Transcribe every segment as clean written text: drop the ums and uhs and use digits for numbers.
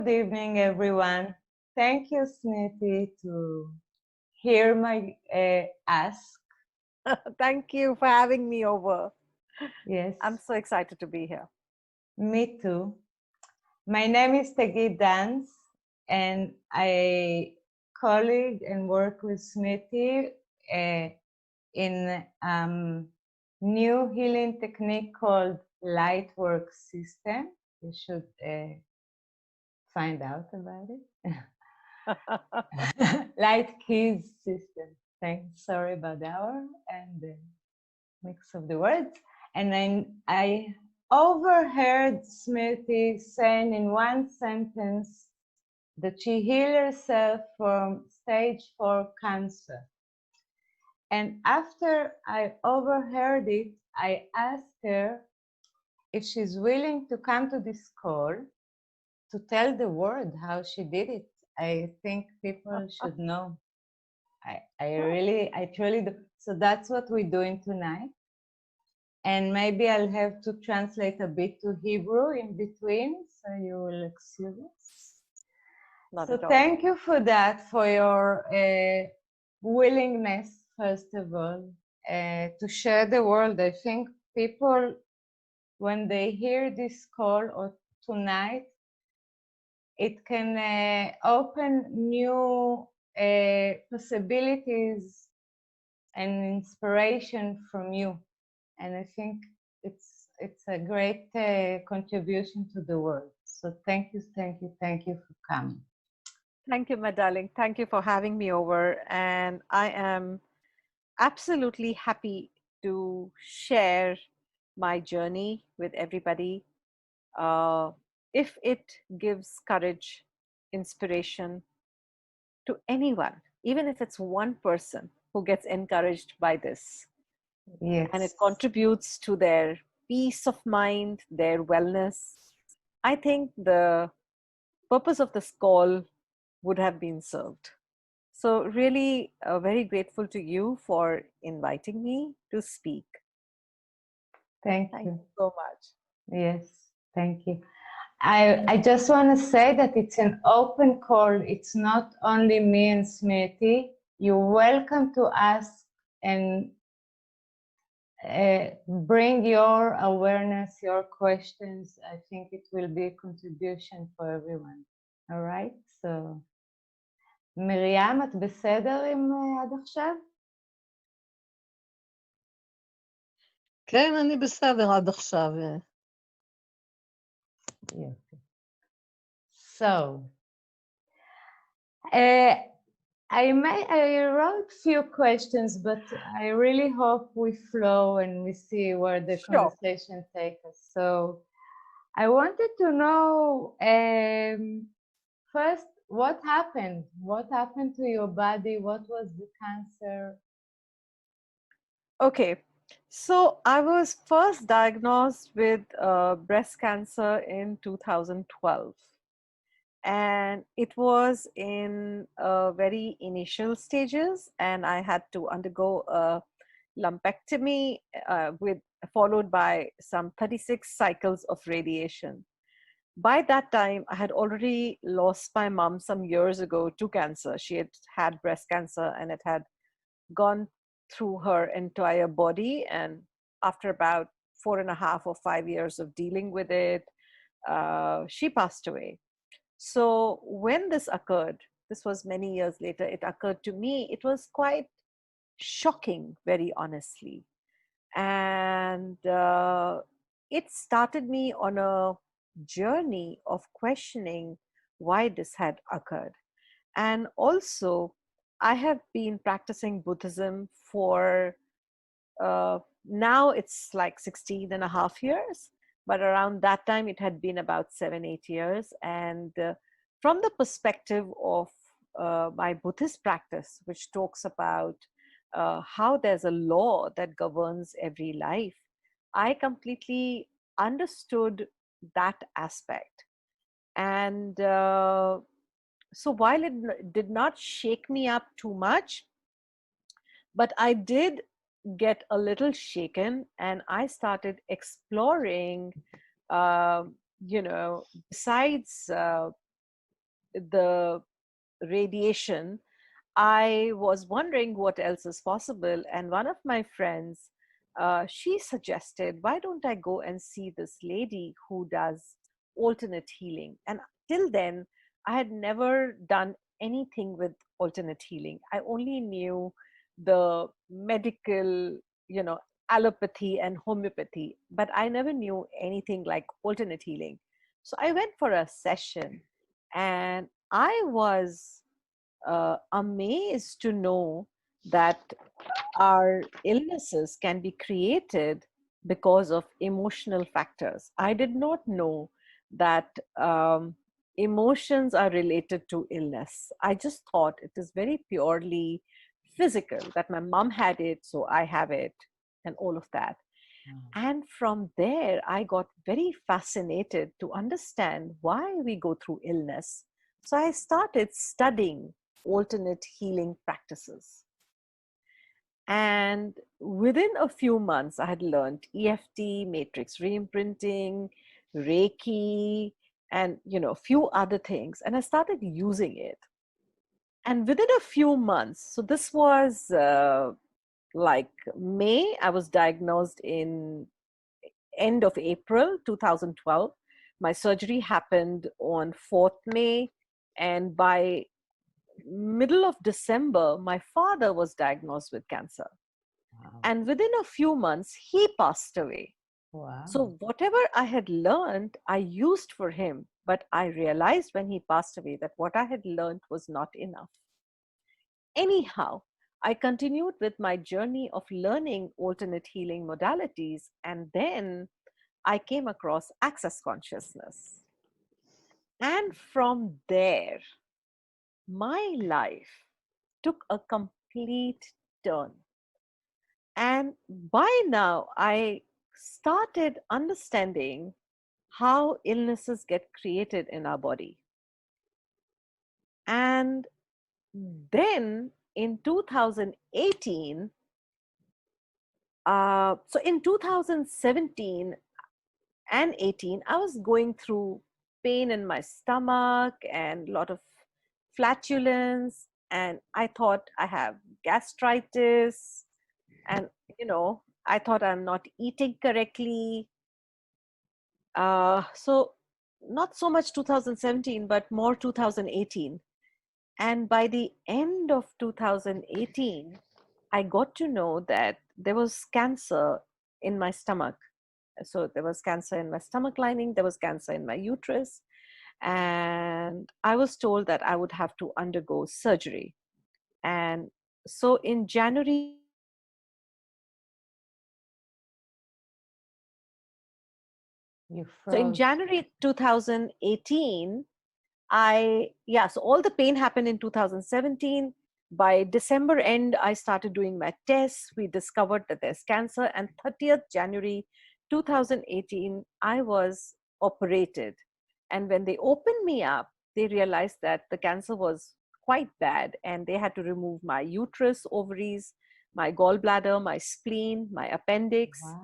Good evening, everyone. Thank you, Smriti, to hear my ask. Thank you for having me over. Yes, I'm so excited to be here. me too. My name is Tegi Dance, and I colleague and work with Smriti in new healing technique called light work system. You should find out about it. Light keys system. Thanks. Sorry about the hour and the mix of the words. And then I overheard Smriti saying in one sentence that she healed herself from stage 4 cancer. And after I overheard it, I asked her if she's willing to come to this call to tell the world how she did it. I think people should know. I truly do. So that's what we're doing tonight. And maybe I'll have to translate a bit to Hebrew in between, so you will excuse us. Not So at all. thank you for that, for your willingness, first of all, to share the world. I think people, when they hear this call or tonight, it can open new possibilities and inspiration from you. And I think it's a great contribution to the world. So thank you for coming. Thank you, my darling. Thank you for having me over. And I am absolutely happy to share my journey with everybody. Uh, if it gives courage, inspiration to anyone, even if it's one person who gets encouraged by this, and it Yes, contributes to their peace of mind, their wellness, I think the purpose of this call would have been served. So, really, very grateful to you for inviting me to speak. thank Thank you. you so much. Yes, thank you. I just want to say that it's an open call. It's not only me and Smriti. You're welcome to ask and bring your awareness, your questions. I think it will be a contribution for everyone. All right? So, מרים, את בסדר עם עד עכשיו? כן, אני בסדר עד עכשיו. יופי. So, I wrote few questions, but I really hope we flow and we see where the Sure. conversation takes us. So, I wanted to know first, what happened? What happened to your body? What was the cancer? Okay. So, I was first diagnosed with breast cancer in 2012. And it was in very initial stages, and I had to undergo a lumpectomy followed by some 36 cycles of radiation. By that time, I had already lost my mom some years ago to cancer. She had had breast cancer, and it had gone through her entire body. And after about 4.5 or 5 years of dealing with it, she passed away. So when this occurred, this was many years later, it occurred to me, it was quite shocking, very honestly. And it started me on a journey of questioning why this had occurred. And also, I have been practicing Buddhism for now it's like 16 and a half years, but around that time it had been about 7, 8 years. And from the perspective of my Buddhist practice, which talks about how there's a law that governs every life, I completely understood that aspect. And so while it did not shake me up too much, but I did get a little shaken, and I started exploring, besides the radiation, I was wondering what else is possible. And one of my friends, she suggested, why don't I go and see this lady who does alternate healing? And till then, I had never done anything with alternate healing. I only knew the medical, you know, allopathy and homeopathy, but I never knew anything like alternate healing. So I went for a session, and I was amazed to know that our illnesses can be created because of emotional factors. I did not know that emotions are related to illness. I just thought it is very purely physical, that my mom had it, so I have it, and all of that. And from there, I got very fascinated to understand why we go through illness. So I started studying alternate healing practices. And within a few months, I had learned EFT, matrix reimprinting, Reiki, and a few other things. And I started using it. And within a few months, so this was like May, I was diagnosed in end of April 2012. My surgery happened on 4th May, and by middle of December, my father was diagnosed with cancer. Wow. And within a few months, he passed away. Wow. So whatever I had learned, I used for him. But I realized when he passed away that what I had learned was not enough. Anyhow, I continued with my journey of learning alternate healing modalities, and then I came across access consciousness. And from there, my life took a complete turn. And by now, I started understanding how illnesses get created in our body. And then in 2018, so in 2017 and 18, I was going through pain in my stomach and a lot of flatulence. And I thought I have gastritis. And, I thought I'm not eating correctly. So not so much 2017, but more 2018. And by the end of 2018, I got to know that there was cancer in my stomach. So there was cancer in my stomach lining, there was cancer in my uterus. And I was told that I would have to undergo surgery. And so in January 2018, You so in froze. January 2018, so all the pain happened in 2017. By December end, I started doing my tests. We discovered that there's cancer, and 30th January 2018, I was operated. And when they opened me up, they realized that the cancer was quite bad, and they had to remove my uterus, ovaries, my gallbladder, my spleen, my appendix, Wow.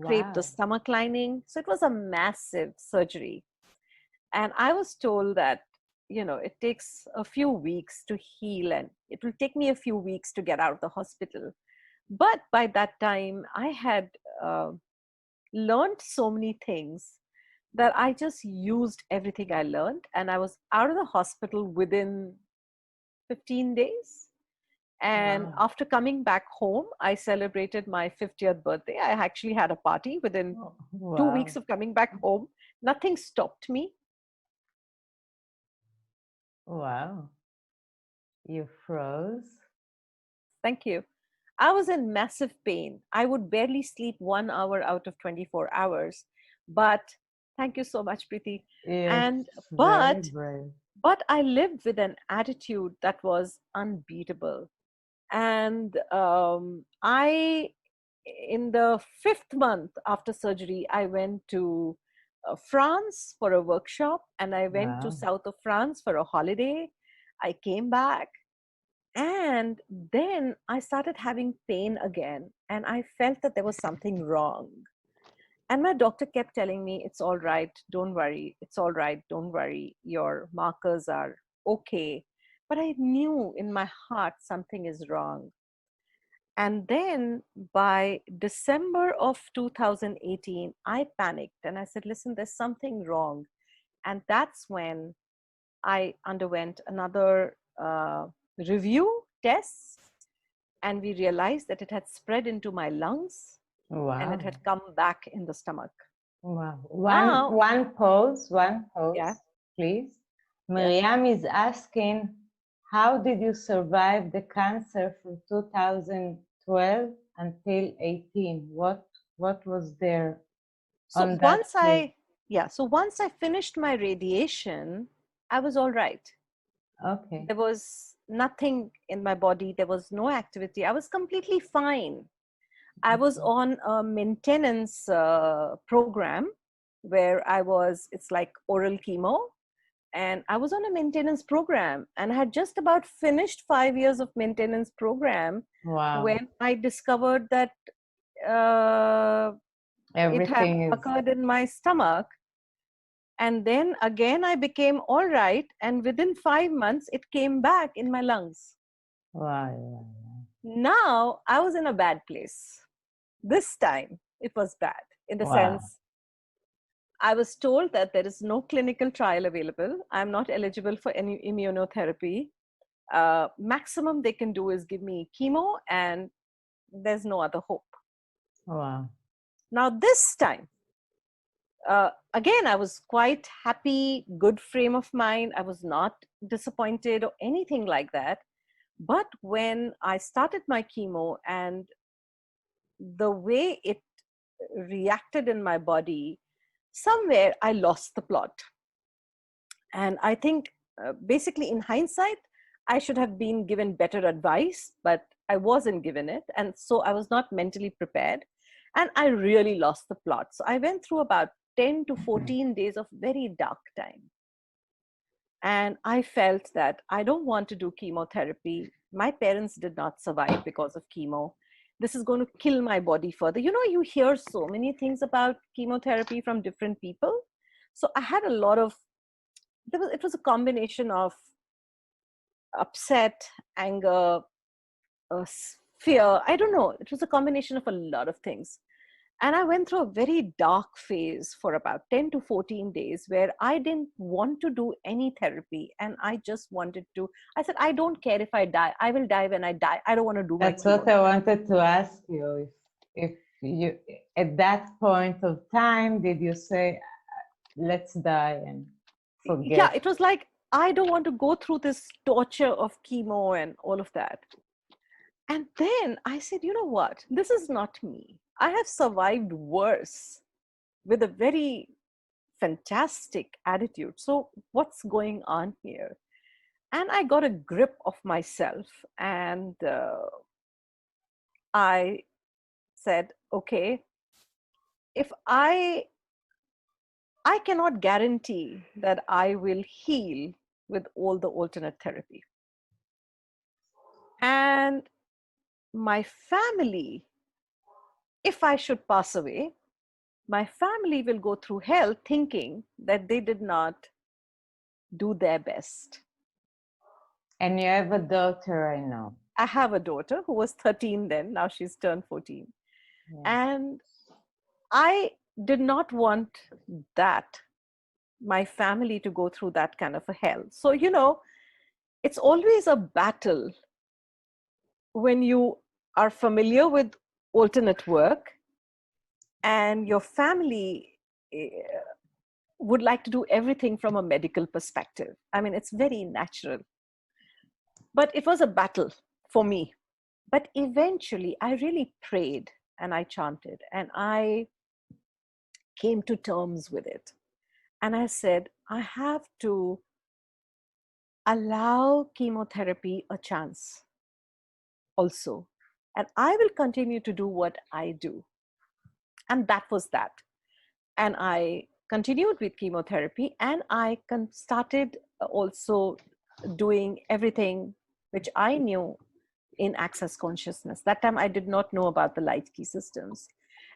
scrape the Wow. stomach lining. So it was a massive surgery. And I was told that, it takes a few weeks to heal, and it will take me a few weeks to get out of the hospital. But by that time, I had learned so many things that I just used everything I learned, and I was out of the hospital within 15 days. And Wow. after coming back home, I celebrated my 50th birthday. I actually had a party within Oh, 2 weeks wow. of coming back home. Nothing stopped me. Wow. You froze. Thank you. I was in massive pain. I would barely sleep 1 hour out of 24 hours. But thank you so much, Preeti. Yes, And very but brave. but I lived with an attitude that was unbeatable. And I, in the 5th month after surgery, I went to France for a workshop, and I went to Wow. south of France for a holiday. I came back, and then I started having pain again, and I felt that there was something wrong. And my doctor kept telling me, it's all right, don't worry, it's all right, don't worry, your markers are okay. But I knew in my heart something is wrong. And then by December of 2018, I panicked and I said, listen, there's something wrong. And that's when I underwent another review tests, and we realized that it had spread into my lungs and it Wow. had come back in the stomach. Wow. Now, One pause, yeah, please. yeah. Miriam is asking, how did you survive the cancer from 2012 until 18? What was there So on that period? so once I finished my radiation, I was all right. Okay. There was nothing in my body. There was no activity. I was completely fine. I was on a maintenance program where it's like oral chemo. And I was on a maintenance program and I had just about finished 5 years of maintenance program Wow. when I discovered that it had Everything is occurred in my stomach. And then again, I became all right. And within 5 months, it came back in my lungs. wow. Now I was in a bad place. This time it was bad in the Wow. sense I was told that there is no clinical trial available. I'm not eligible for any immunotherapy. Maximum they can do is give me chemo, and there's no other hope. Wow. Now, this time, again, I was quite happy, good frame of mind. I was not disappointed or anything like that. But when I started my chemo and the way it reacted in my body, somewhere I lost the plot. And I think basically in hindsight, I should have been given better advice, but I wasn't given it. And so I was not mentally prepared. And I really lost the plot. So I went through about 10 to 14 days of very dark time. And I felt that I don't want to do chemotherapy. My parents did not survive because of chemo. This is going to kill my body further. You know, you hear so many things about chemotherapy from different people. So I had a lot of, it was a combination of upset, anger, fear. I don't know. It was a combination of a lot of things. And I went through a very dark phase for about 10 to 14 days where I didn't want to do any therapy. And I just wanted to, I said, I don't care if I die. I will die when I die. I don't want to do my That's what chemo. I wanted to ask you. If you, at that point of time, did you say, let's die and forget? Yeah, it was like, I don't want to go through this torture of chemo and all of that. And then I said, you know what? This is not me. I have survived worse with a very fantastic attitude. So, what's going on here? And I got a grip of myself and I said, okay, if I cannot guarantee that I will heal with all the alternate therapy. And my family, if I should pass away, my family will go through hell thinking that they did not do their best. And you have a daughter, I know. I have a daughter who was 13 then, now she's turned 14. Yeah. And I did not want that, my family to go through that kind of a hell. So, you know, it's always a battle when you are familiar with alternate work and your family would like to do everything from a medical perspective. I mean, it's very natural. But it was a battle for me. But eventually, I really prayed and I chanted and I came to terms with it. And I said, I have to allow chemotherapy a chance also. And I will continue to do what I do. And that was that. And I continued with chemotherapy and I started also doing everything which I knew in access consciousness. That time I did not know about the light key systems.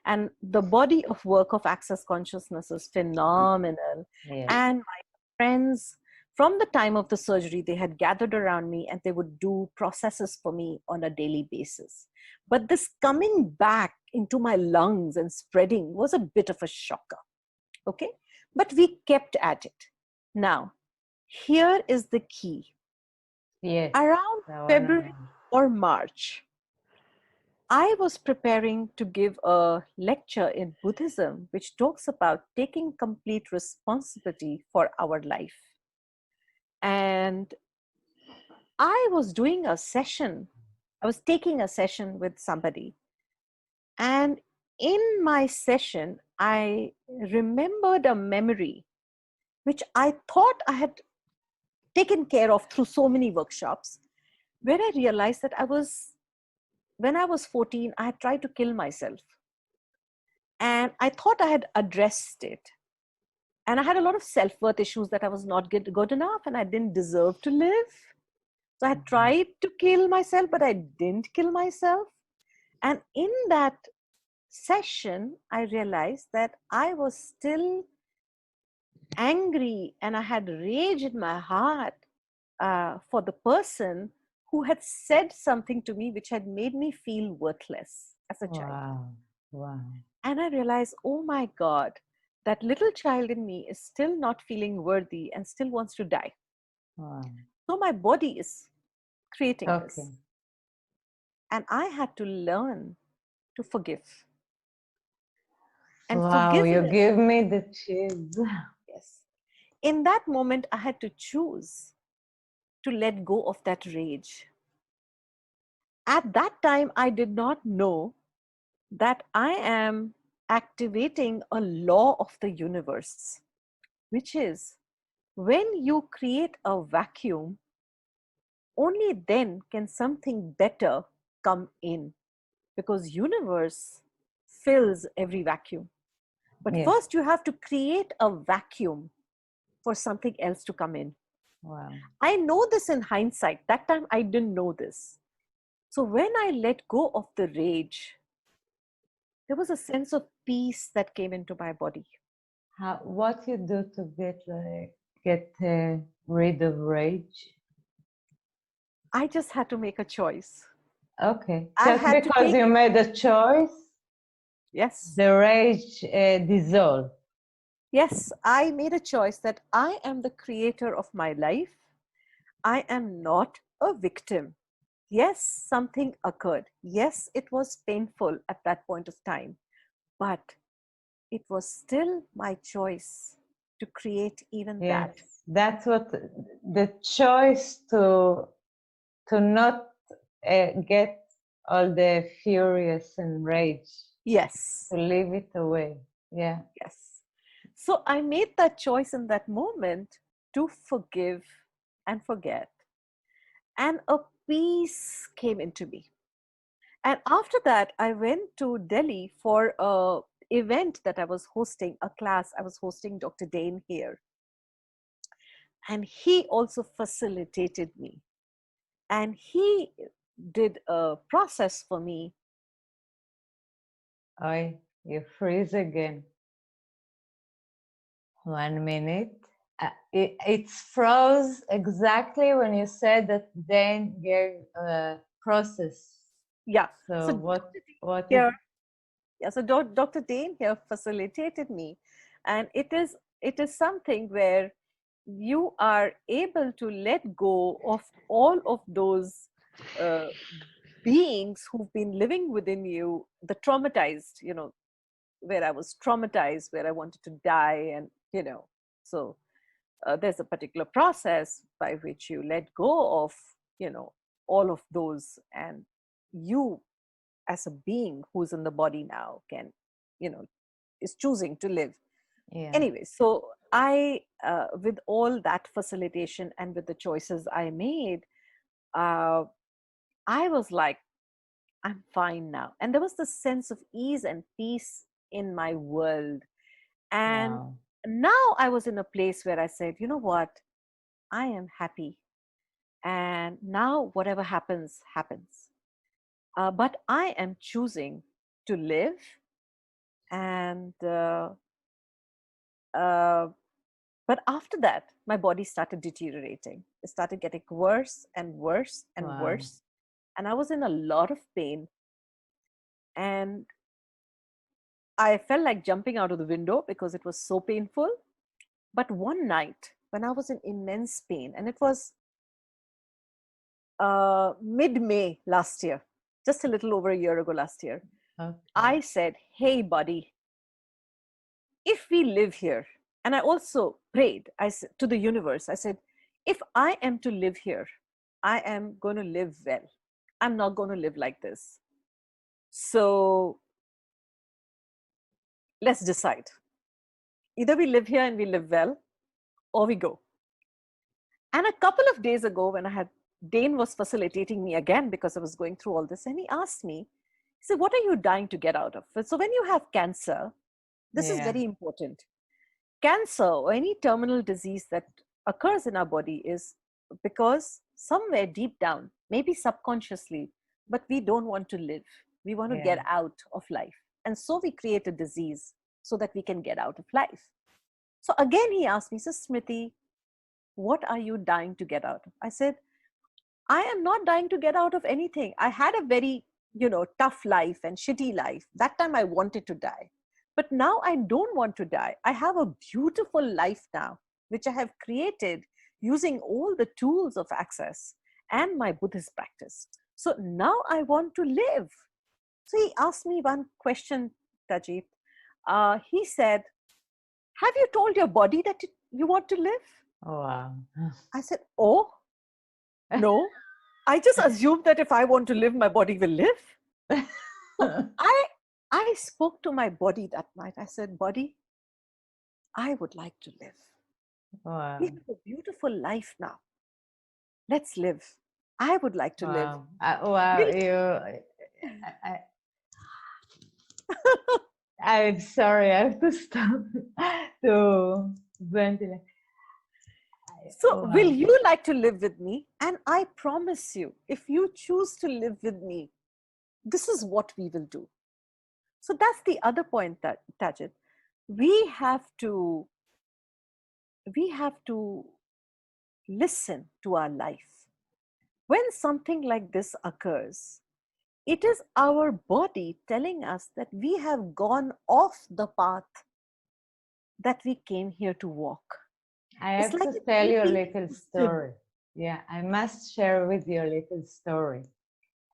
And the body of work of access consciousness is phenomenal. Yes. And my friends, From the time of the surgery, they had gathered around me and they would do processes for me on a daily basis. But this coming back into my lungs and spreading was a bit of a shocker. Okay. But we kept at it. Now, here is the key. Yes. Around February or March, I was preparing to give a lecture in Buddhism, which talks about taking complete responsibility for our life. And I was doing a session, I was taking a session with somebody. And in my session, I remembered a memory which I thought I had taken care of through so many workshops, where I realized that when I was 14, I had tried to kill myself. And I thought I had addressed it. And I had a lot of self-worth issues that I was not good enough and I didn't deserve to live. So I had tried to kill myself, but I didn't kill myself. And in that session, I realized that I was still angry and I had rage in my heart for the person who had said something to me which had made me feel worthless as a child. Wow. And I realized, oh my God, that little child in me is still not feeling worthy and still wants to die. Wow. So my body is creating this. Okay. And I had to learn to forgive. And Wow, forgiveness, you give me the chills. yes. In that moment, I had to choose to let go of that rage. At that time, I did not know that I am activating a law of the universe, which is when you create a vacuum, only then can something better come in, because universe fills every vacuum. But Yes. first you have to create a vacuum for something else to come in. Wow. I know this in hindsight. That time I didn't know this. So when I let go of the rage, there was a sense of peace that came into my body. What you do to get rid of rage? I just had to make a choice. Okay. I Just had to because take you it. made a choice, Yes. the rage dissolved. Yes, I made a choice that I am the creator of my life. I am not a victim. Yes, something occurred. Yes, it was painful at that point of time, but it was still my choice to create even Yes, that. that's what the choice to not get all the furious and rage, Yes, to leave it away. Yeah. yes. So I made that choice in that moment to forgive and forget. And a peace came into me. And after that, I went to Delhi for a event that I was hosting, a class I was hosting, Dr. Dane here. And he also facilitated me. And he did a process for me. Oh, you freeze again. 1 minute. It's froze exactly when you said that Dane gave a process. Yeah. So So what is here, yeah, so Dr. Dane here facilitated me. And it is something where you are able to let go of all of those uh, beings who've been living within you, the traumatized, where I was traumatized, where I wanted to die, and so there's a particular process by which you let go of, all of those, and you, as a being who's in the body now, can, is choosing to live. yeah. Anyway, so I, with all that facilitation and with the choices I made, uh, I was like, I'm fine now. And there was this sense of ease and peace in my world. And Wow. now I was in a place where I said, you know what? I am happy. And now whatever happens, happens. But I am choosing to live and uh, But after that, my body started deteriorating. It started getting worse and worse and Wow. worse. And I was in a lot of pain. And I felt like jumping out of the window because it was so painful. But one night, when I was in immense pain, and it was mid-May last year, just a little over a year ago last year, Okay. I said, hey, buddy, if we live here, and I also prayed to the universe, I said, if I am to live here, I am going to live well. I'm not going to live like this. So let's decide. Either we live here and we live well, or we go. And a couple of days ago, when Dane was facilitating me again because I was going through all this, and he asked me, he said, what are you dying to get out of it? So when you have cancer, this is Yeah. very important. Cancer or any terminal disease that occurs in our body is because somewhere deep down, maybe subconsciously, but we don't want to live. We want to Yeah. get out of life. And so we create a disease so that we can get out of life. So again, he asked me, says, Smriti, what are you dying to get out of? I said, I am not dying to get out of anything. I had a very, tough life and shitty life. That time I wanted to die. But now I don't want to die. I have a beautiful life now, which I have created using all the tools of access and my Buddhist practice. So now I want to live. So he asked me one question, Tajit. He said, have you told your body that you want to live? Oh, wow. I said, oh, no. I just assumed that if I want to live, my body will live. So I spoke to my body that night. I said, body, I would like to live. Wow. We have a beautiful life now. Let's live. I would like to live. Wow. Wow. I'm sorry. I have to stop to ventilate. So, Wow. will you like to live with me? And I promise you, if you choose to live with me, this is what we will do. So that's the other point, Tajid. We have to listen to our life. When something like this occurs, it is our body telling us that we have gone off the path that we came here to walk. I It's have like to it's tell you a making little you swim. story. Yeah, I must share with you a little story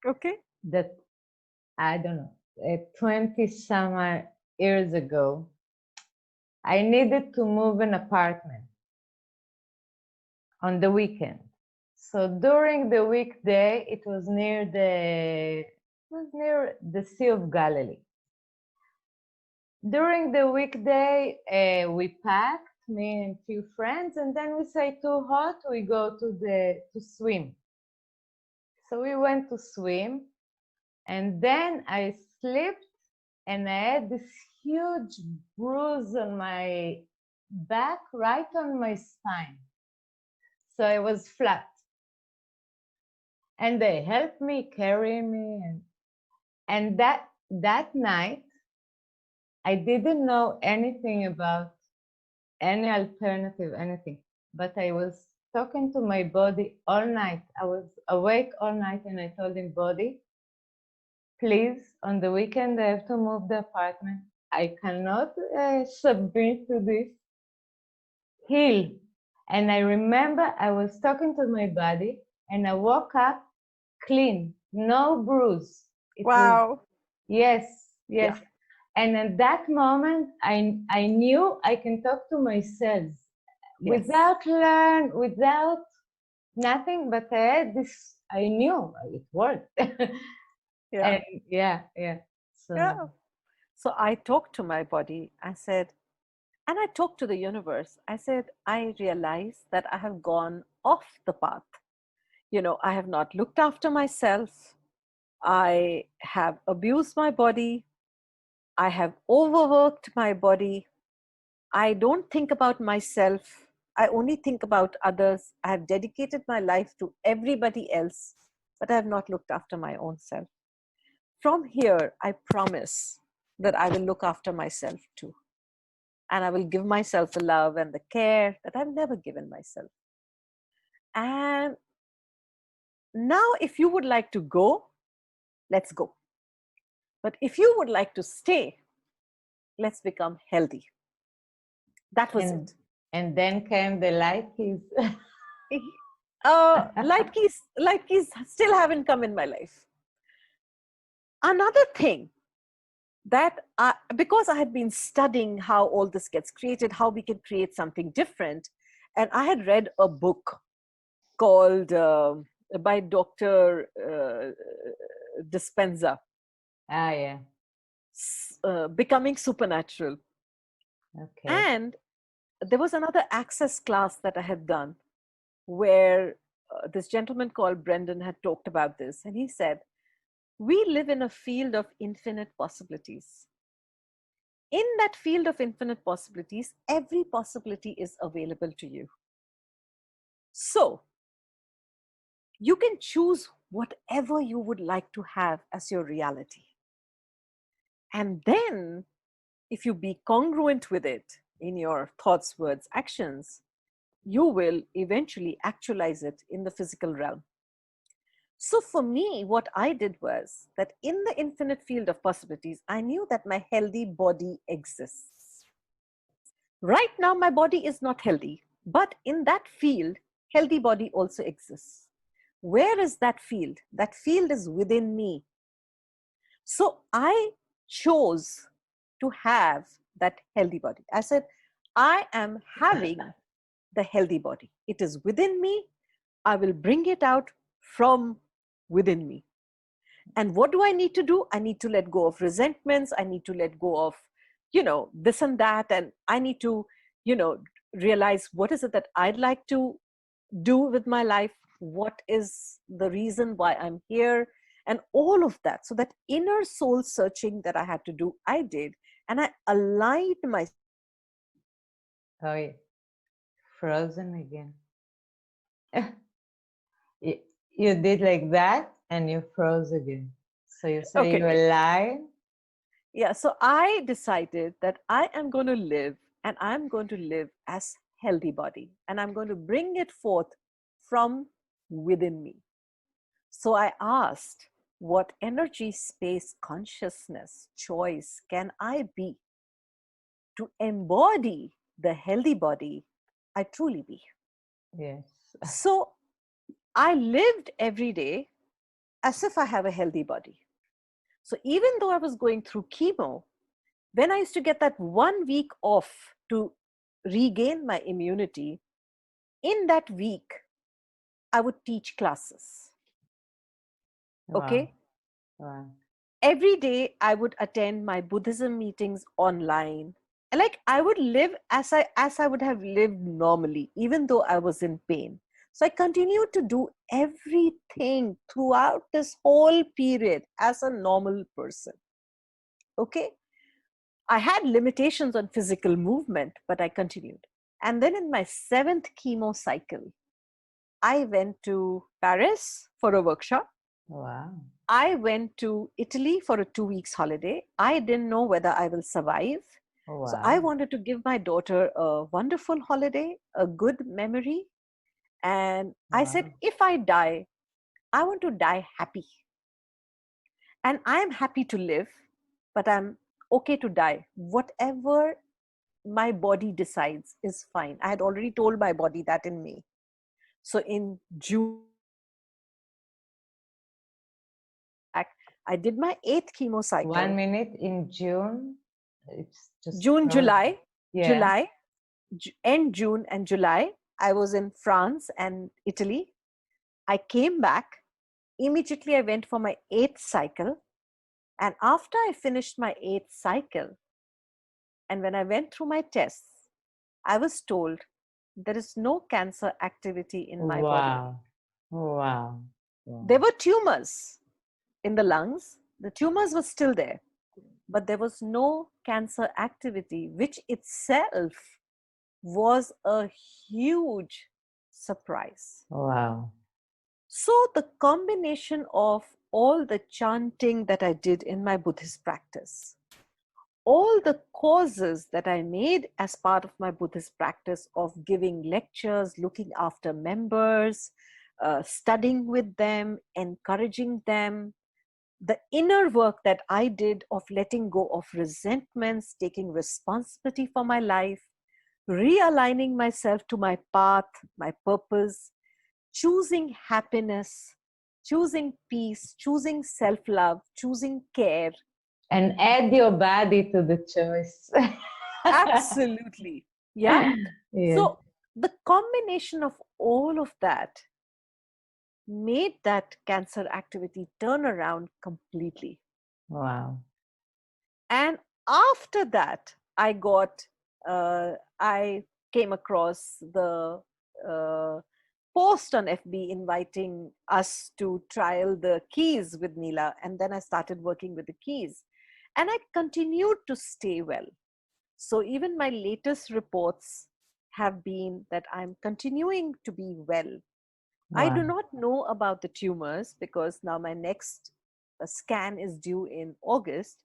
Okay. that I don't know, 20 some years ago, I needed to move an apartment on the weekend. So during the weekday, it was near the Sea of Galilee. During the weekday, we packed, me and few friends, and then we say too hot, we go to swim. So we went to swim, and then I slipped, and I had this huge bruise on my back, right on my spine. So I was flat. And they helped me, carry me, and that night I didn't know anything about any alternative, anything. But I was talking to my body all night. I was awake all night, and I told him, body, please, on the weekend I have to move the apartment. I cannot submit to this. Heal. And I remember I was talking to my body, and I woke up clean, no bruise. It was, Wow. yes, Yeah. yes. And at that moment, I knew I can talk to myself Yes. without nothing, but I had this, I knew it worked. Yeah. And yeah. So Yeah. So I talked to my body. I said, and I talked to the universe. I said, I realize that I have gone off the path. I have not looked after myself. I have abused my body. I have overworked my body. I don't think about myself. I only think about others. I have dedicated my life to everybody else, but I have not looked after my own self. From here, I promise that I will look after myself too. and I will give myself the love and the care that I've never given myself. And now, if you would like to go, let's go. But if you would like to stay, let's become healthy. That was it. And then came the light keys. Light keys still haven't come in my life. Another thing that because I had been studying how all this gets created, how we can create something different, and I had read a book called by Dr. Dispenza, Yeah. Becoming Supernatural. Okay. And there was another access class that I had done where this gentleman called Brendan had talked about this. And he said, we live in a field of infinite possibilities. In that field of infinite possibilities, every possibility is available to you. So you can choose whatever you would like to have as your reality. And then, if you be congruent with it in your thoughts, words, actions, you will eventually actualize it in the physical realm. So for me, what I did was that in the infinite field of possibilities, I knew that my healthy body exists. Right now, my body is not healthy, but in that field, healthy body also exists. Where is that field? That field is within me. So I chose to have that healthy body. I said, I am having the healthy body. It is within me. I will bring it out from within me. And what do I need to do? I need to let go of resentments. I need to let go of, this and that. And I need to, realize what is it that I'd like to do with my life? What is the reason why I'm here? And all of that. So that inner soul searching that I had to do, I did. And I aligned myself. Oh, yeah. Frozen again. You did like that and you froze again. So you say you align. Yeah, so I decided that I am going to live, and I'm going to live as healthy body, and I'm going to bring it forth from within me. So I asked, what energy, space, consciousness, choice can I be to embody the healthy body I truly be? Yes. So I lived every day as if I have a healthy body. So even though I was going through chemo, when I used to get that 1 week off to regain my immunity, in that week, I would teach classes. Okay? Wow. Every day, I would attend my Buddhism meetings online. Like I would live as I would have lived normally, even though I was in pain. So I continued to do everything throughout this whole period as a normal person. Okay? I had limitations on physical movement, but I continued. And then in my 7th chemo cycle, I went to Paris for a workshop. Wow. I went to Italy for a 2 weeks holiday. I didn't know whether I will survive. Wow. So I wanted to give my daughter a wonderful holiday, a good memory. And I said, if I die, I want to die happy. And I am happy to live, but I'm okay to die. Whatever my body decides is fine. I had already told my body that in May. So in June, I did my 8th chemo cycle. 1 minute in June. It's just July, yeah. end June and July. I was in France and Italy. I came back. Immediately, I went for my 8th cycle. And after I finished my 8th cycle, and when I went through my tests, I was told there is no cancer activity in my body. Wow. There were tumors in the lungs. The tumors were still there, but there was no cancer activity, which itself was a huge surprise. Wow. So the combination of all the chanting that I did in my Buddhist practice, all the causes that I made as part of my Buddhist practice of giving lectures, looking after members, studying with them, encouraging them, the inner work that I did of letting go of resentments, taking responsibility for my life, realigning myself to my path, my purpose, choosing happiness, choosing peace, choosing self-love, choosing care. And add your body to the choice. Absolutely. Yeah. Yes. So the combination of all of that made that cancer activity turn around completely. Wow. And after that, I came across the post on FB inviting us to trial the keys with Neela. And then I started working with the keys. And I continued to stay well. So even my latest reports have been that I'm continuing to be well. I do Wow. not know about the tumors because now my next scan is due in August.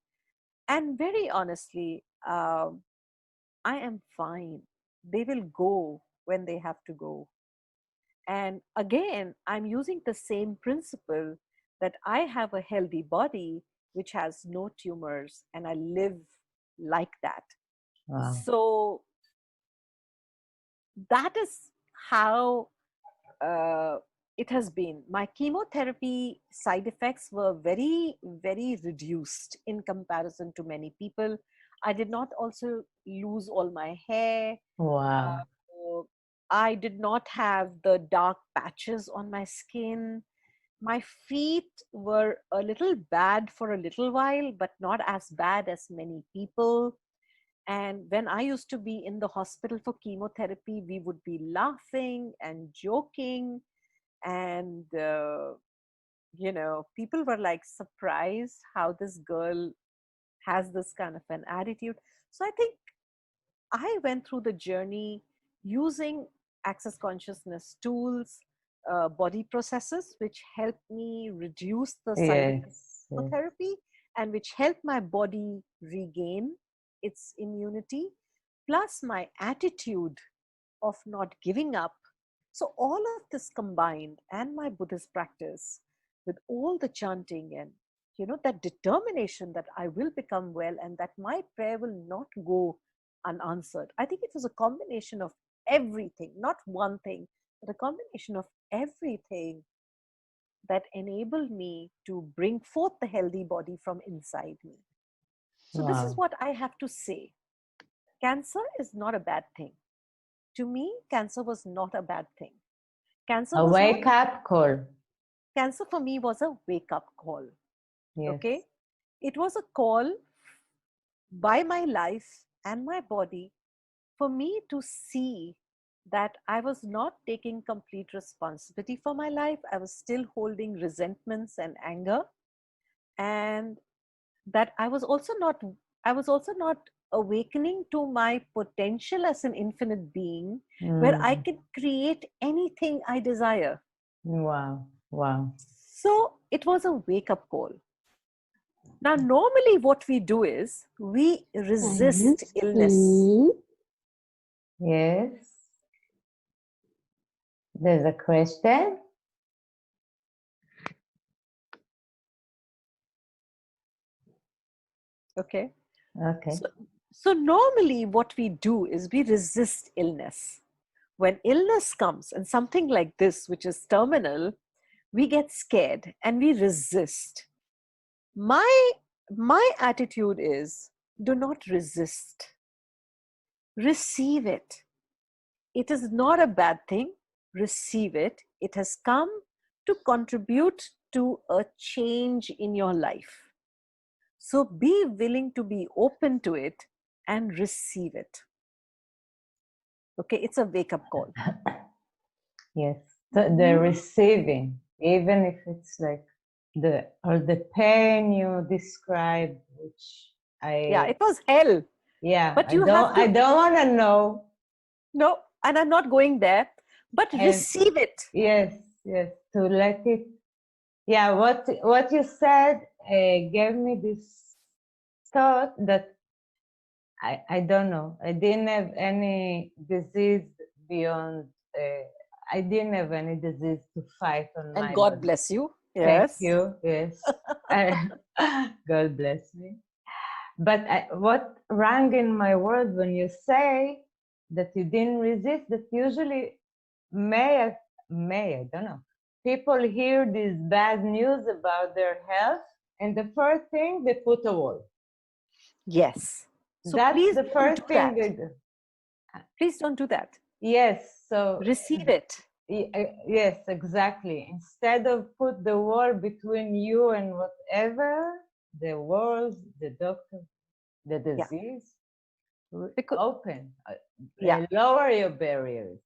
And very honestly, I am fine. They will go when they have to go. And again, I'm using the same principle that I have a healthy body which has no tumors, and I live like that. Wow. So that is how uh, it has been. My chemotherapy side effects were very, very reduced in comparison to many people. I did not also lose all my hair. Wow. Uh, I did not have the dark patches on my skin. My feet were a little bad for a little while, but not as bad as many people. And when I used to be in the hospital for chemotherapy, we would be laughing and joking. And, people were like surprised how this girl has this kind of an attitude. So I think I went through the journey using access consciousness tools, body processes, which helped me reduce the side effects Yes. of Yes. chemotherapy and which helped my body regain its immunity, plus my attitude of not giving up. So, all of this combined and my Buddhist practice with all the chanting and that determination that I will become well and that my prayer will not go unanswered. I think it was a combination of everything, not one thing, but a combination of everything that enabled me to bring forth the healthy body from inside me. So, this is Wow. what I have to say. Cancer is not a bad thing. To me, cancer was not a bad thing. Cancer A was not, wake up call. cancer for me was a wake up call. Yes. Okay. It was a call by my life and my body for me to see that I was not taking complete responsibility for my life. I was still holding resentments and anger. And that I was also not awakening to my potential as an infinite being where I Mm. can create anything I desire. Wow. Wow. So it was a wake up call. Now, normally, what we do is we resist illness. Yes. There's a question. Okay. Okay. So normally, what we do is we resist illness. When illness comes and something like this, which is terminal, we get scared and we resist. My, my attitude is do not resist, receive it. It is not a bad thing. Receive it. It has come to contribute to a change in your life. So be willing to be open to it and receive it. Okay, it's a wake up call. Yes. The receiving, even if it's like the pain you described, which Yeah, it was hell. yeah, But you have I to, don't want to know. no, and I'm not going there, but And receive it. yes, yes, to let it. Yeah, what you said gave me this thought that I don't know. I didn't have any disease beyond. I didn't have any disease to fight on And my God body. bless you. Thank Yes. you. Yes. God bless me. But what rang in my word when you say that you didn't resist, that usually I don't know. People hear this bad news about their health, and the first thing they put a wall. Yes. So That's please the don't first do thing that. they do. Please don't do that. Yes, so Receive it. yes, exactly. Instead of put the wall between you and whatever, the world, the doctor, the Yeah. disease, Because open, yeah. lower your barriers.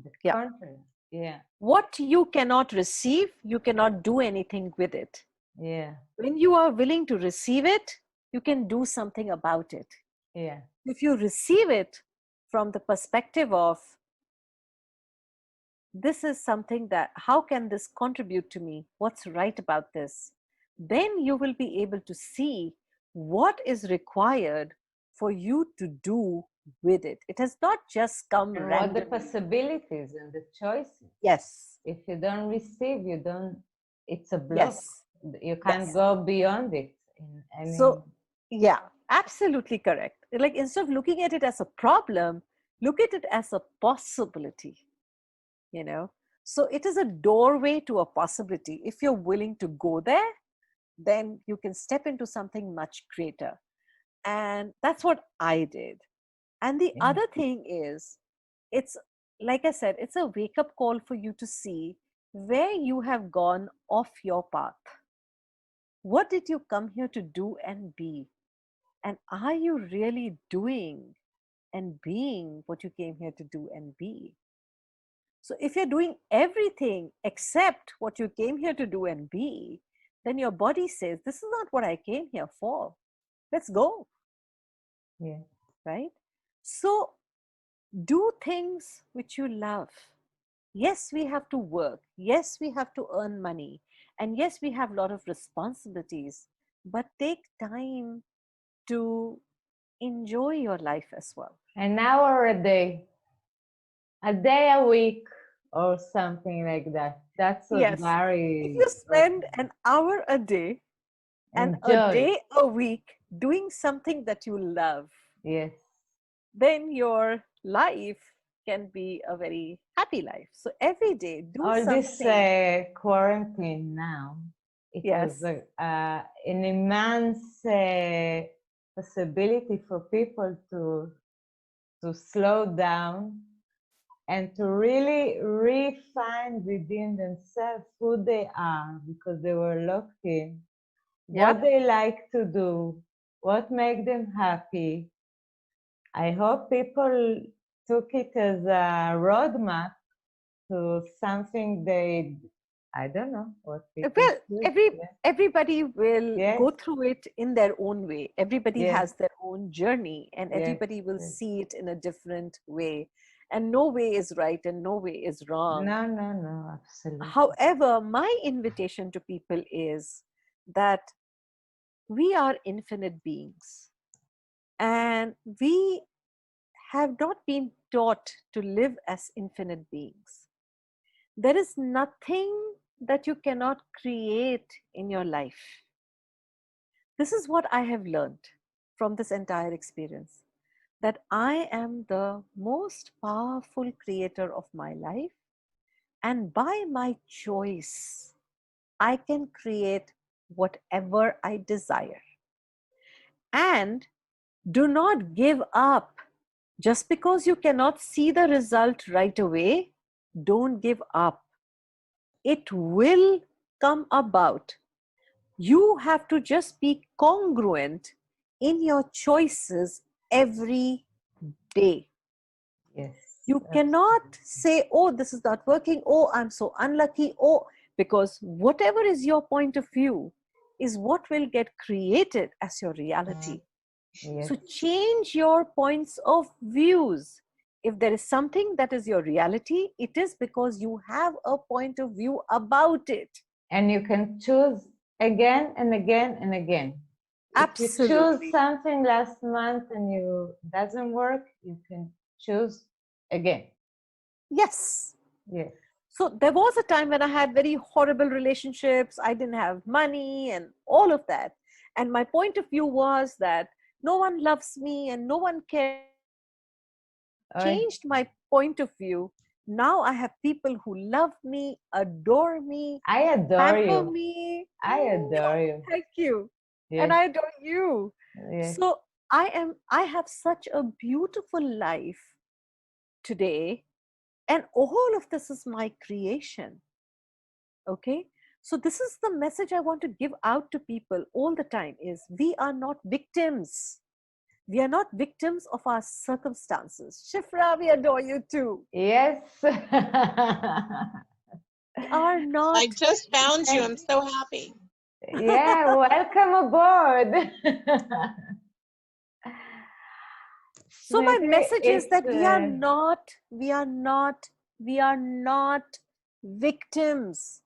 The Yeah. contrary. Yeah, What you cannot receive, you cannot do anything with it. yeah, When you are willing to receive it, you can do something about it. yeah, If you receive it from the perspective of, this is something that, how can this contribute to me? What's right about this? Then you will be able to see what is required for you to do with it. It has not just come and what the randomly. possibilities and the choices. Yes. If you don't receive, you don't. It's a block. Yes. You can't Yes. go beyond it in any. So, yeah, absolutely correct. Like, instead of looking at it as a problem, look at it as a possibility, you know. So it is a doorway to a possibility. If you're willing to go there, then you can step into something much greater. And that's what I did. And the Yeah. other thing is, it's like I said, it's a wake up call for you to see where you have gone off your path. What did you come here to do and be? And are you really doing and being what you came here to do and be? So if you're doing everything except what you came here to do and be, then your body says, this is not what I came here for. Let's go, Yeah. right? So do things which you love. Yes, we have to work. Yes, we have to earn money. And yes, we have a lot of responsibilities, but take time to enjoy your life as well. An hour a day a week, or something like that. That's what Yes. If Barry you spend an hour a day and a enjoy. day a week doing something that you love, Yes. then your life can be a very happy life. So every day, do All this something. quarantine now, it was Yes. an immense possibility for people to slow down and to really refine within themselves who they are, because they were locked in, Yeah. what they like to do, what makes them happy. I hope people took it as a roadmap to something I don't know what people Well, choose. everybody will Yes, go through it in their own way. Everybody yes, has their own journey, and yes, everybody will yes. see it in a different way. And no way is right and no way is wrong. No, no, no, absolutely. However, my invitation to people is that we are infinite beings, and we have not been taught to live as infinite beings. There is nothing that you cannot create in your life. This is what I have learned from this entire experience, that I am the most powerful creator of my life, and by my choice, I can create whatever I desire. And do not give up. Just because you cannot see the result right away, don't give up. It will come about. You have to just be congruent in your choices every day. Yes. You cannot say, oh, this is not working. Oh, I'm so unlucky. Oh, because whatever is your point of view is what will get created as your reality. Yes. So change your points of views. If there is something that is your reality, it is because you have a point of view about it. And you can choose again and again and again. if you choose Absolutely. something last month and you doesn't work, you can choose again. Yes. Yes. So there was a time when I had very horrible relationships. I didn't have money and all of that. And my point of view was that no one loves me and no one cares about me. Oh, Changed my point of view. Now I have people who love me, adore me, I adore pamper you. me. I adore you. Thank you. And Yes. I adore you. Yes. So I have such a beautiful life today, and all of this is my creation. Okay, so this is the message I want to give out to people all the time: is we are not victims. We are not victims of our circumstances. Shifra, we adore you too. Yes. We are I not. just found you. Thank- I'm so happy. yeah, welcome aboard. So my Smithy, message is it's that we are not victims.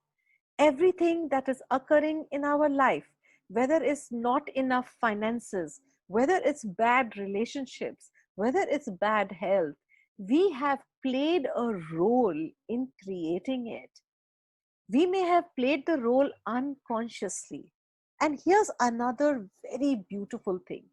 Everything that is occurring in our life, whether it's not enough finances, whether it's bad relationships, whether it's bad health, we have played a role in creating it. We may have played the role unconsciously. And here's another very beautiful thing.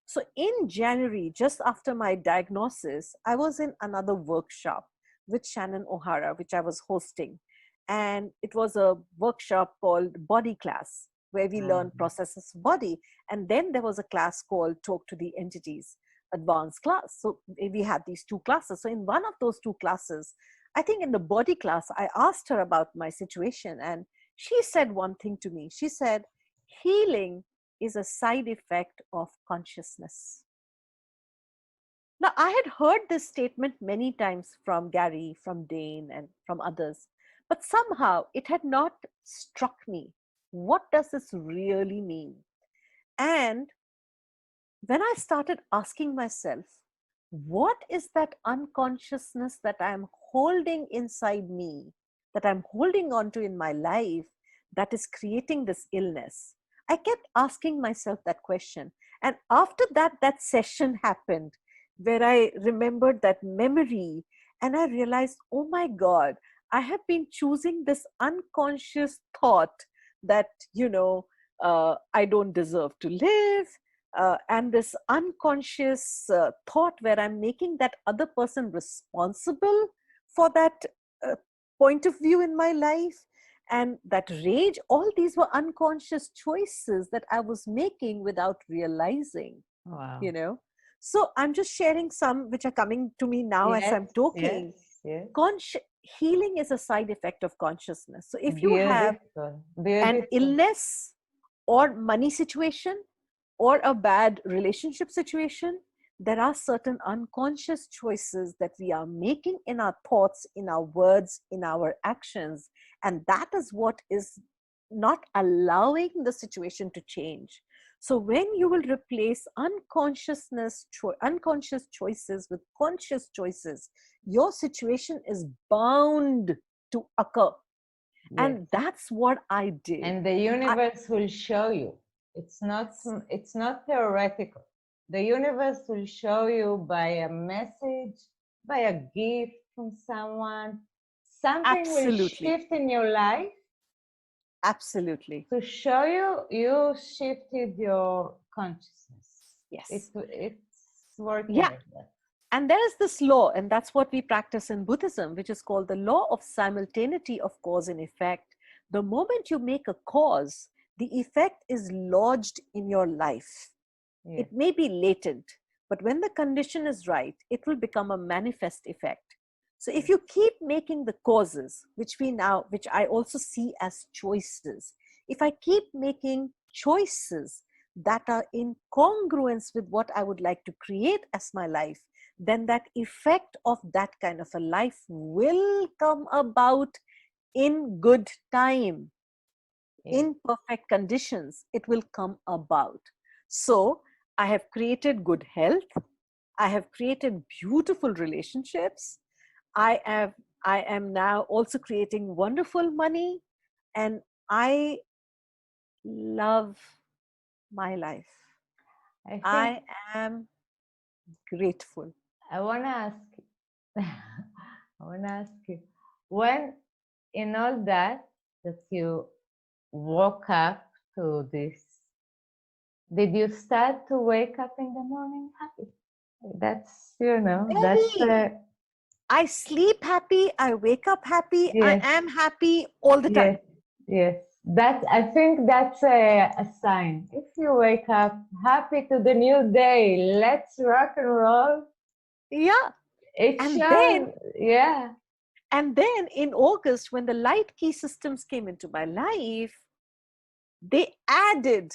So, in January, just after my diagnosis, I was in another workshop with Shannon O'Hara, which I was hosting. And it was a workshop called Body Class, where we learn processes of body. And then there was a class called Talk to the Entities, advanced class. So, we had these two classes. So, in one of those two classes, I think in the body class, I asked her about my situation, and she said one thing to me. She said, healing is a side effect of consciousness. Now, I had heard this statement many times from Gary, from Dane, and from others, but somehow it had not struck me. What does this really mean? And when I started asking myself, what is that unconsciousness that I'm holding inside me, that I'm holding on to in my life, that is creating this illness? I kept asking myself that question. And after that, that session happened where I remembered that memory, and I realized, oh my God, I have been choosing this unconscious thought that, I don't deserve to live, and this unconscious thought where I'm making that other person responsible for that uh, point of view in my life, and that rage, all these were unconscious choices that I was making without realizing, wow. you know. So I'm just sharing some which are coming to me now as Yes, I'm yes, talking. yes. Healing is a side effect of consciousness. So if you have Beautiful. an Beautiful. illness or money situation or a bad relationship situation, there are certain unconscious choices that we are making in our thoughts, in our words, in our actions. And that is what is not allowing the situation to change. So when you will replace unconscious choices with conscious choices, your situation is bound to occur. Yes. And that's what I did. And the universe will show you. It's not theoretical. The universe will show you by a message, by a gift from someone. Something will Absolutely. shift in your life Absolutely. to show you shifted your consciousness. Yes. It's working Yeah. like that. And there is this law, and that's what we practice in Buddhism, which is called the law of simultaneity of cause and effect. The moment you make a cause, the effect is lodged in your life. Yes. It may be latent, but when the condition is right, it will become a manifest effect. So if you keep making the causes, which I also see as choices, if I keep making choices that are in congruence with what I would like to create as my life, then that effect of that kind of a life will come about in good time, Yes. in perfect conditions. It will come about. So I have created good health. I have created beautiful relationships. I have I am now also creating wonderful money, and I love my life. I think I am grateful. I wanna ask I wanna ask you when in all that you woke up to this, did you start to wake up in the morning happy? That's that's Very. I sleep happy. I wake up happy. I yes, am happy all the yes, time. yes. That I think that's a sign. If you wake up happy to the new day, let's rock and roll. Yeah. It And shows, yeah, then in August, when the light key systems came into my life, they added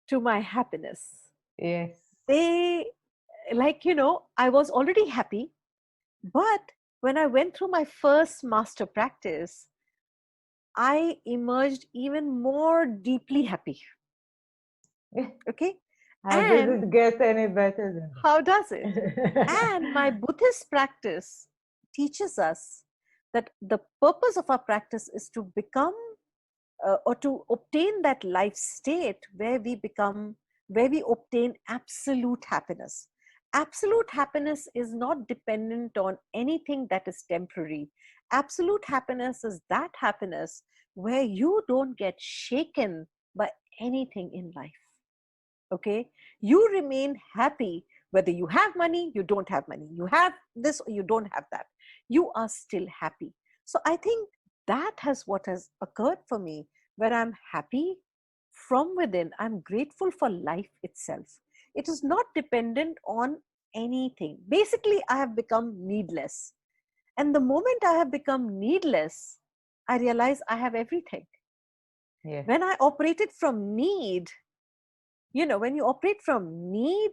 to my happiness. yes. They, I was already happy, but when I went through my first master practice, I emerged even more deeply happy. Okay. How does And it get any better than how does it? that? And my Buddhist practice teaches us that the purpose of our practice is to become or to obtain that life state where we obtain absolute happiness. Absolute happiness is not dependent on anything that is temporary. Absolute happiness is that happiness where you don't get shaken by anything in life. Okay, you remain happy whether you have money, you don't have money, you have this or you don't have that, you are still happy. So I think that has what has occurred for me, where I'm happy from within. I'm grateful for life itself. It is not dependent on anything. Basically, I have become needless, and the moment I have become needless, I realize I have everything. Yes, When I operated from need, when you operate from need,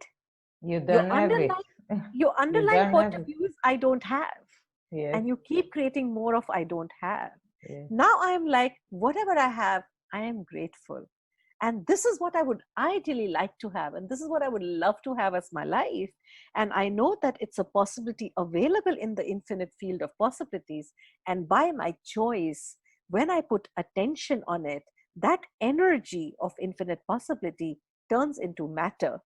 you your don't have it. underlying your You underlying don't point have of it. view is I don't have, Yes, and you keep creating more of I don't have. yes, Now I am like, whatever I have, I am grateful, and this is what I would ideally like to have, and this is what I would love to have as my life. And I know that it's a possibility available in the infinite field of possibilities, and by my choice, when I put attention on it, that energy of infinite possibility turns into matter.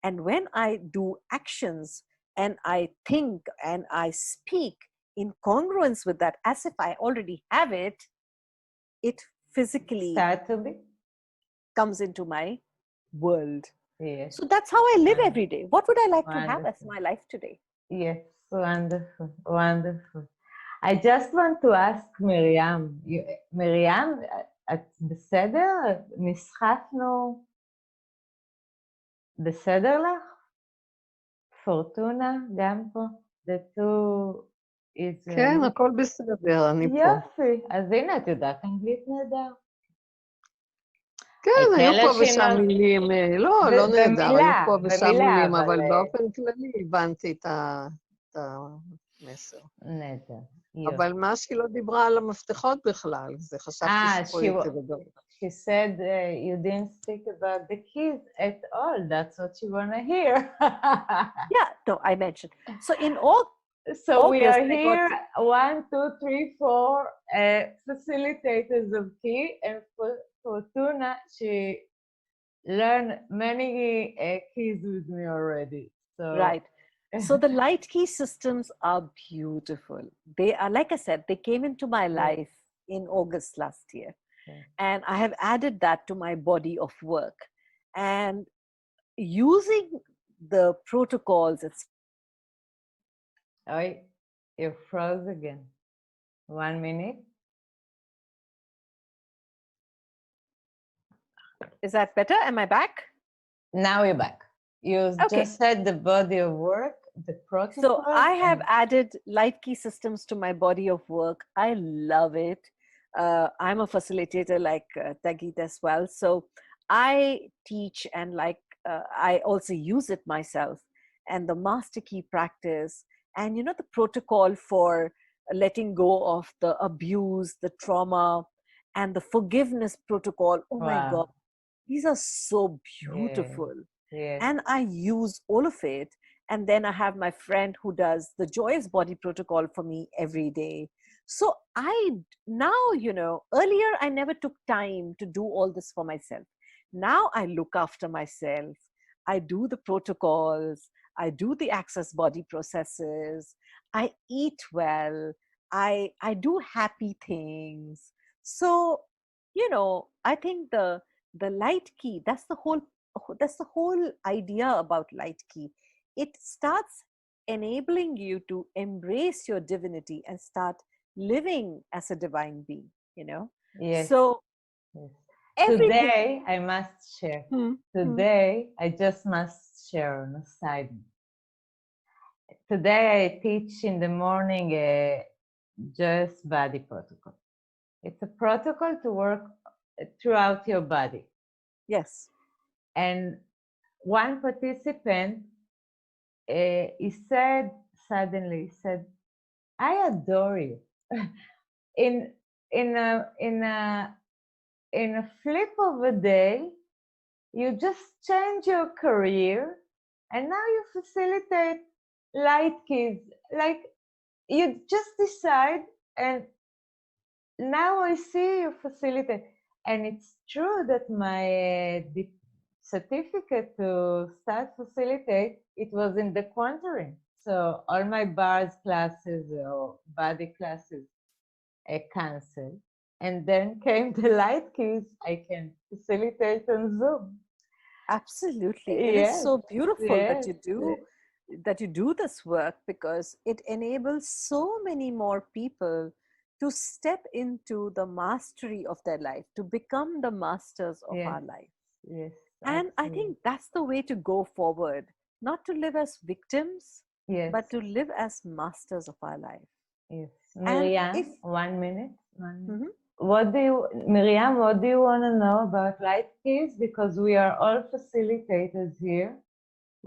And when I do actions and I think and I speak in congruence with that, as if I already have it, it physically start to be. comes into my world. Yes, So that's how I live every day. What would I like to have as wonderful. my life today? Yes, wonderful, wonderful. I just want to ask Miriam, מרים, את בסדר? נסחפנו, בסדר לך? פורטונה, גם פה? The two is... כן, הכל בסדר, אני פה. יופי, אז הנה, את יודעת אנגלית נהדר. כן, היו כאלה פה ושם שינות- מילים, לא נהדר, היו פה ושם במילה, מילים, אבל אבל- באופן כללי הבנתי את המסר. נהדר. אבל משהיא לא דיברה על המפתחות בכלל, זה חשבתי שפה יותר גדול. She said you didn't speak about the keys at all. That's what you want to hear. Yeah, no, I mentioned. So in all, So we August, are I got here, 1, 2, 3, 4 facilitators of key, and Fortuna, she learned many keys with me already. So right. So the light key systems are beautiful. They are, like I said, they came into my life in August last year. Yeah. And I have added that to my body of work. And using the protocols, it's Oh, you froze again. 1 minute. is that better? Am I back? Now you're back. You Okay. just said the body of work, the protocol. So I have added light key systems to my body of work. I love it. I'm a facilitator like Tagit as well. So I teach and I also use it myself, and the master key practice, and the protocol for letting go of the abuse, the trauma, and the forgiveness protocol. Oh my Wow. God, these are so beautiful. Yes. And I use all of it. And then I have my friend who does the joyous body protocol for me every day. So I now, earlier I never took time to do all this for myself. Now I look after myself. I do the protocols, I do the access body processes, I eat well, I do happy things. So, I think the light key, that's the whole idea about light key. It starts enabling you to embrace your divinity and start living as a divine being. Yes. So Yes. everything. Today, I must share. Today, I just must share on a side note. Today, I teach in the morning a just body protocol. It's a protocol to work throughout your body. Yes. And one participant, he said, I adore you. in in a in a in a flip of a day, you just change your career, and now you facilitate light kids. Like, you just decide, and now I see you facilitate. And it's true that my certificate to start facilitate, it was in the quantum. So all my bars classes or body classes I canceled. And then came the light keys. I can facilitate on Zoom. Absolutely. It is Yes, so beautiful that yes, you do this work, because it enables so many more people to step into the mastery of their life, to become the masters of yes, our life. yes, And I absolutely. think that's the way to go forward, not to live as victims, Yes, but to live as masters of our life. yes. And Miriam, if 1 minute. 1 minute. Mhm. Miriam, what do you want to know about light keys? Because we are all facilitators here.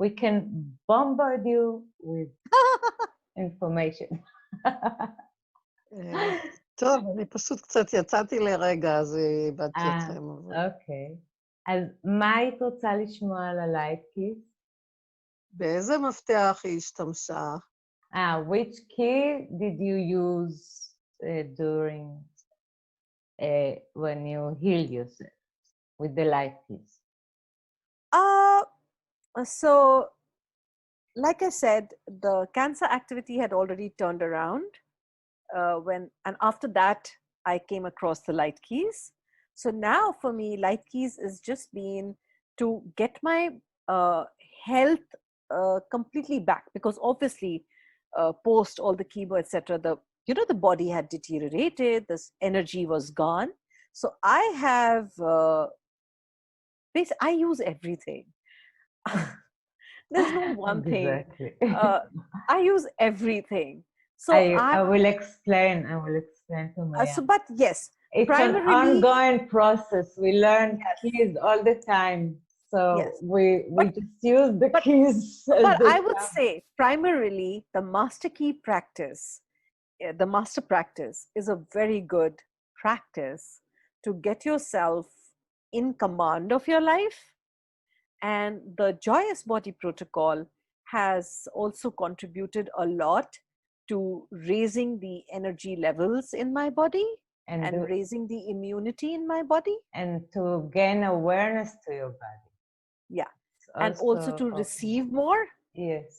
We can bombard you with information. טוב, אני פשוט קצת יצאתי לרגע, אז איבדתי אה, אתכם. אוקיי. אז מה היית רוצה לשמוע על הלייט קיס? באיזה מפתח היא השתמשה? Which key did you use during when you healed yourself with the light keys? So, like I said, the cancer activity had already turned around and after that, I came across the light keys. So now for me, light keys is just been to get my health completely back, because obviously, post all the chemo, etc., the body had deteriorated, this energy was gone. So I have I use everything. There's no one thing. Exactly. I use everything. So I will explain. I will explain to Miriam. but yes, It's primarily, an ongoing process. We learn keys all the time. So yes. we But- just use the keys. As But they I would come. say primarily the master key practice, the master practice is a very good practice to get yourself in command of your life. And the joyous body protocol has also contributed a lot to raising the energy levels in my body and raising the immunity in my body. And to gain awareness to your body. Yeah. And also to receive more. Yes.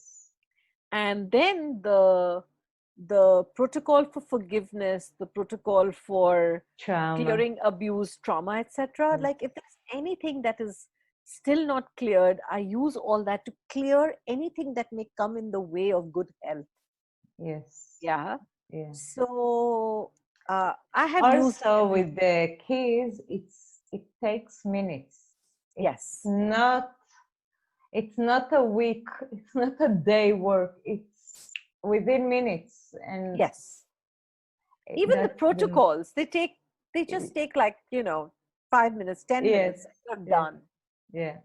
And then the protocol for forgiveness, the protocol for clearing abuse, trauma, etc. Like, if there's anything that is still not cleared, I use all that to clear anything that may come in the way of good health. Yes. Yeah. Yeah. So I have also used with the keys, it takes minutes. Yes. It's not a week, it's not a day work, it's within minutes. And yes, even the protocols, they just take like 5 minutes, 10 minutes, you're done. Yeah.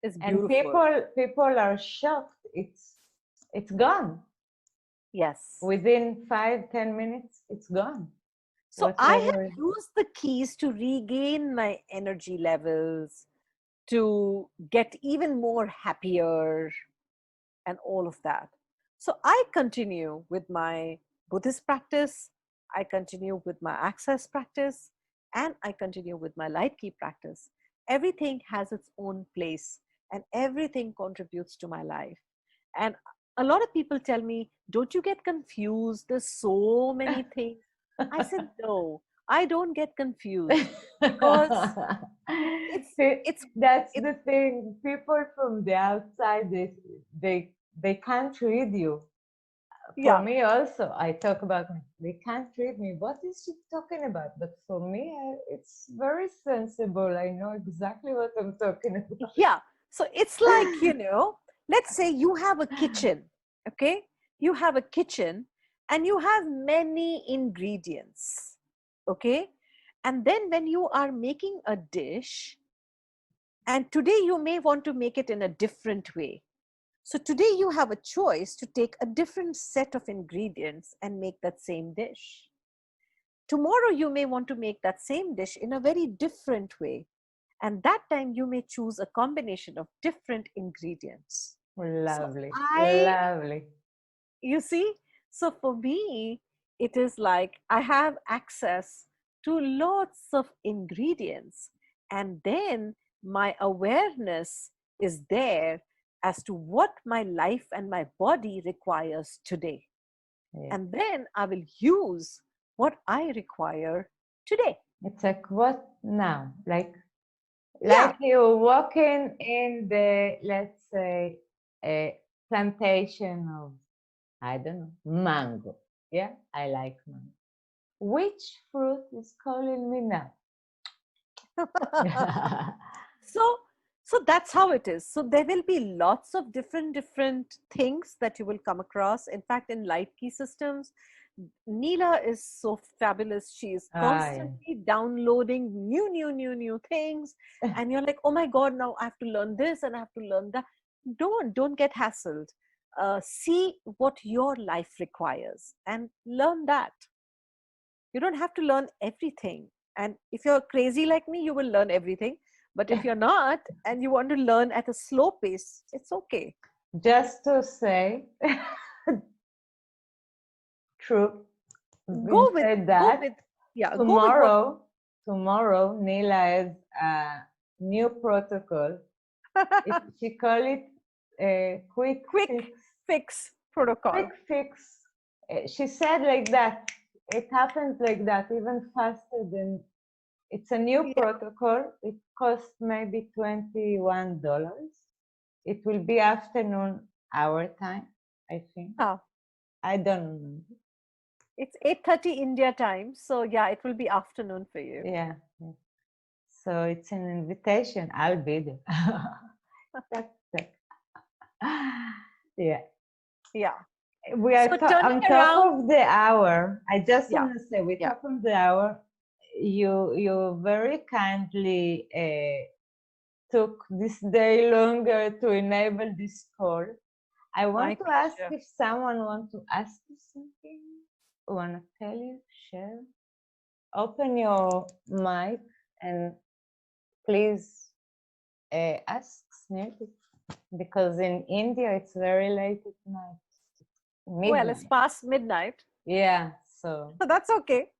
It's beautiful. And people are shocked. It's gone. Yes. Within 5-10 minutes, it's gone. So Whatever. I have used the keys to regain my energy levels, to get even more happier, and all of that. So I continue with my Buddhist practice, I continue with my access practice, and I continue with my light key practice. Everything has its own place. and everything contributes to my life. And a lot of people tell me, don't you get confused? There's so many things. I said, no, I don't get confused because it's That's it, the thing. People from the outside, they can't read you. For yeah, me also, I talk about me. They can't read me. What is she talking about? But for me, it's very sensible. I know exactly what I'm talking about. yeah. So it's like, let's say you have a kitchen, okay? You have a kitchen and you have many ingredients, okay? And then when you are making a dish, and today you may want to make it in a different way. So today you have a choice to take a different set of ingredients and make that same dish. Tomorrow you may want to make that same dish in a very different way. And that time you may choose a combination of different ingredients. So Lovely, lovely. you see, so for me, it is like I have access to lots of ingredients. And then my awareness is there as to what my life and my body requires today. Yeah. And then I will use what I require today. It's like, what now? Like Yeah, you're walking in the, let's say, a plantation of, I don't know, mango. Yeah, I like mango. Which fruit is calling me now? so so that's how it is. So there will be lots of different things that you will come across. In fact, in light key systems, Neela is so fabulous. She is Yeah. constantly downloading new things, and you're like, oh my god, now I have to learn this and I have to learn that. Don't get hassled. See what your life requires and learn that. You don't have to learn everything. And if you're crazy like me, you will learn everything. But if you're not and you want to learn at a slow pace, it's okay. Just to say, true. Go with, Said that, go with what. tomorrow, Neela has a new protocol. She call it a quick fix protocol. Quick fix. She said like that. It happens like that, even faster than. It's a new protocol. It costs maybe $21. It will be afternoon our time, I think. Oh. I don't remember. It's 8:30 India time, so yeah, it will be afternoon for you. Yeah. So it's an invitation. I'll be there. Yeah. Yeah. We are on top of the hour. I just want to say, we're top of the hour. You very kindly took this day longer to enable this call. I want to ask if someone wants to ask you something, want to tell you, share. Open your mic and please ask Smriti, because in India it's very late at night. Midnight. Well, it's past midnight. Yeah, so that's okay.